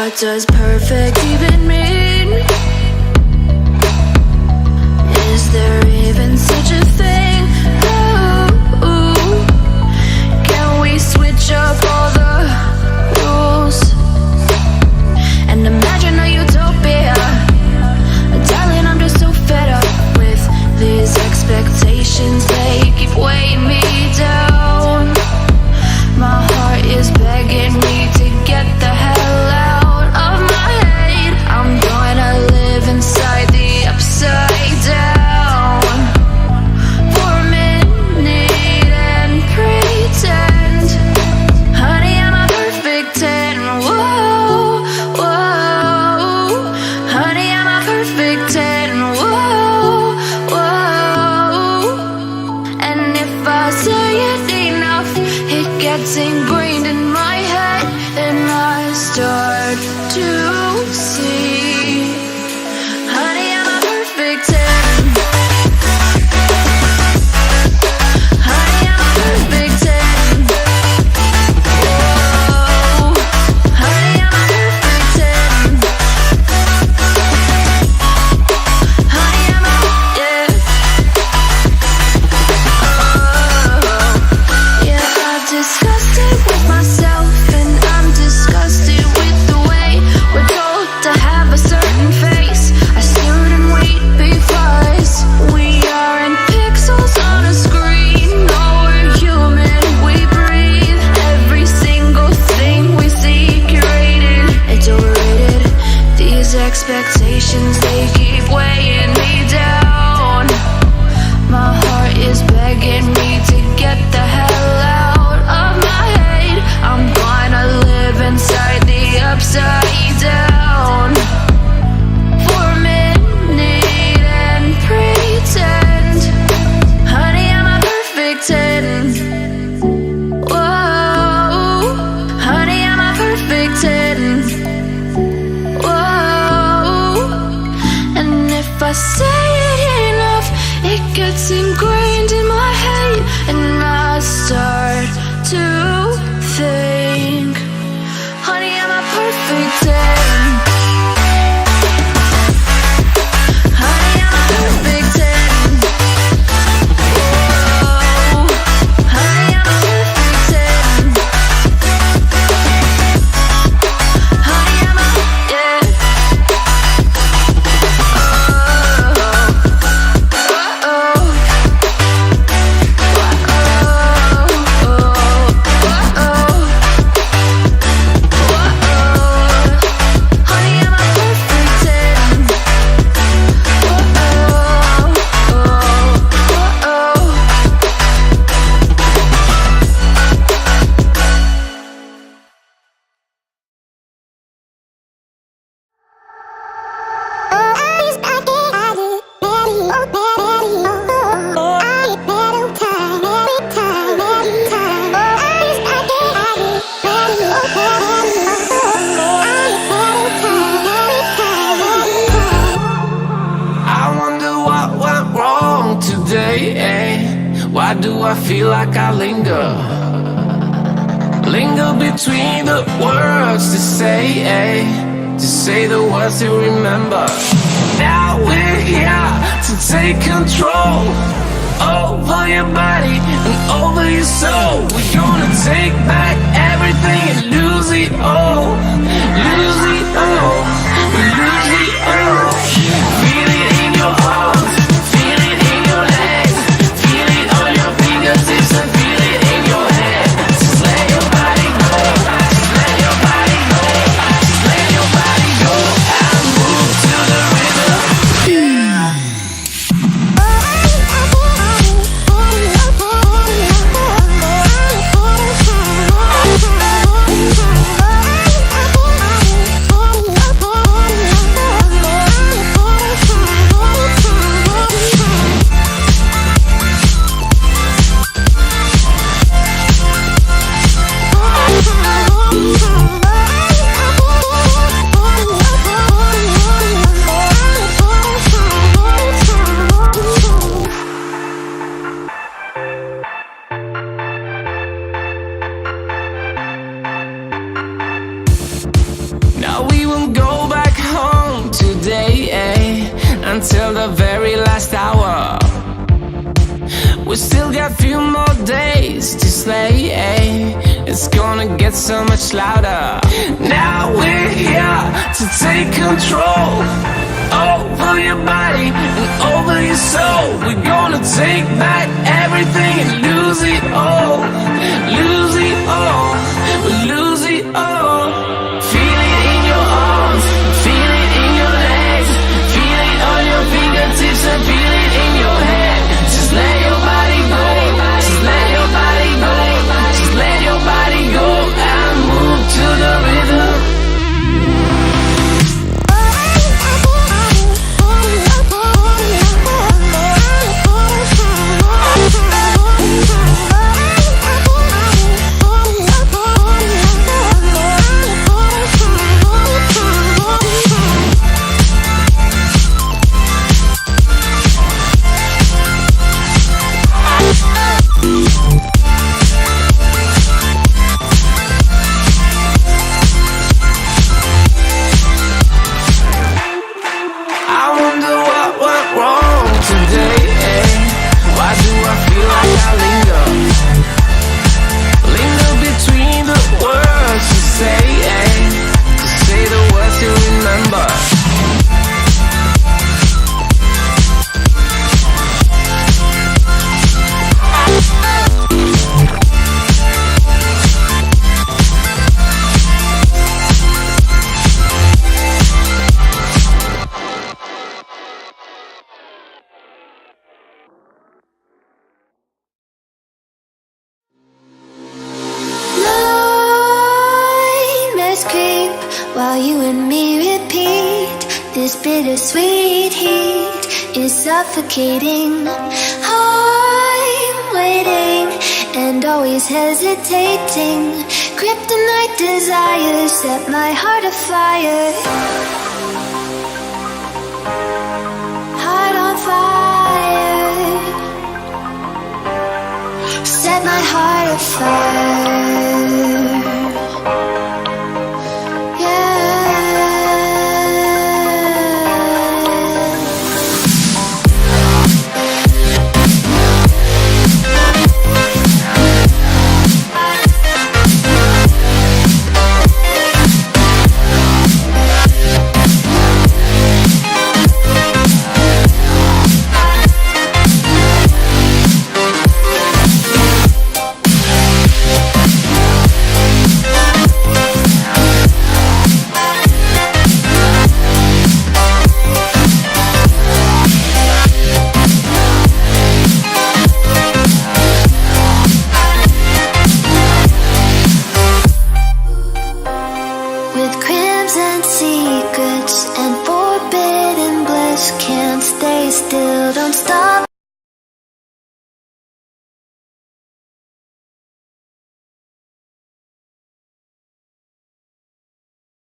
What does perfect even mean? Is there even such a thing? Ooh, can we switch up all the rules and imagine a utopia? Darling, I'm just so fed up with these expectations. They keep weighing me down. My heart is begging me to get the hell out of my head. I'm gonna live inside the upside down for a minute and pretend, honey, I'm a perfect 10. Whoa, whoa, honey, I'm a perfect 10. Whoa, whoa, and if I say it enough, it gets ingrained in my head, and I start to see, honey, I'm a perfect 10. Honey, I'm a perfect 10. Whoa, honey, I'm a perfect 10. Honey, I'm a, yeah. Yeah, I've discussed it with myself, and I'm disgusted with the way we're told to have a certain face. I shouldn't wait because we aren't pixels on a screen. No, we're human, we breathe. Every single thing we see curated, it's overrated. These expectations, they keep weighing me down. My heart is begging me to get the hell out of my head. I'm gonna live inside the upside down for a minute and pretend, honey, I'm a perfect 10. Whoa, honey, I'm a perfect 10. Whoa, and if I say it enough, it gets ingrained in my head, and I start to think, honey, I'm a perfect 10. Honey, I'm a perfect 10. Whoa, honey, I'm a perfect 10. Honey, I'm a, yeah. Why do I feel like I linger between the words to say the words to remember. Now we're here to take control over your body and over your soul. We're gonna take back everything and lose it all, lose it all, lose it all. Feel it in your arms, feel it in your legs, feel it on your fingertips and feel it in your head. Just let your body go, just let your body go, just let your body go and move to the rhythm. Yeah. We still got few more days to slay. It's gonna get so much louder. Now we're here to take control over your body and over your soul. We're gonna take back everything and lose it all. Lose it all. Lose it all. Feel it in your arms, feel it in your legs, feel it on your fingertips and feel it in your head. Just let your body go, just let your body go, just let your body go and move to the rhythm. While you and me repeat, this bittersweet heat is suffocating. I'm waiting and always hesitating. Kryptonite desires set my heart afire. Heart on fire. Set my heart afire.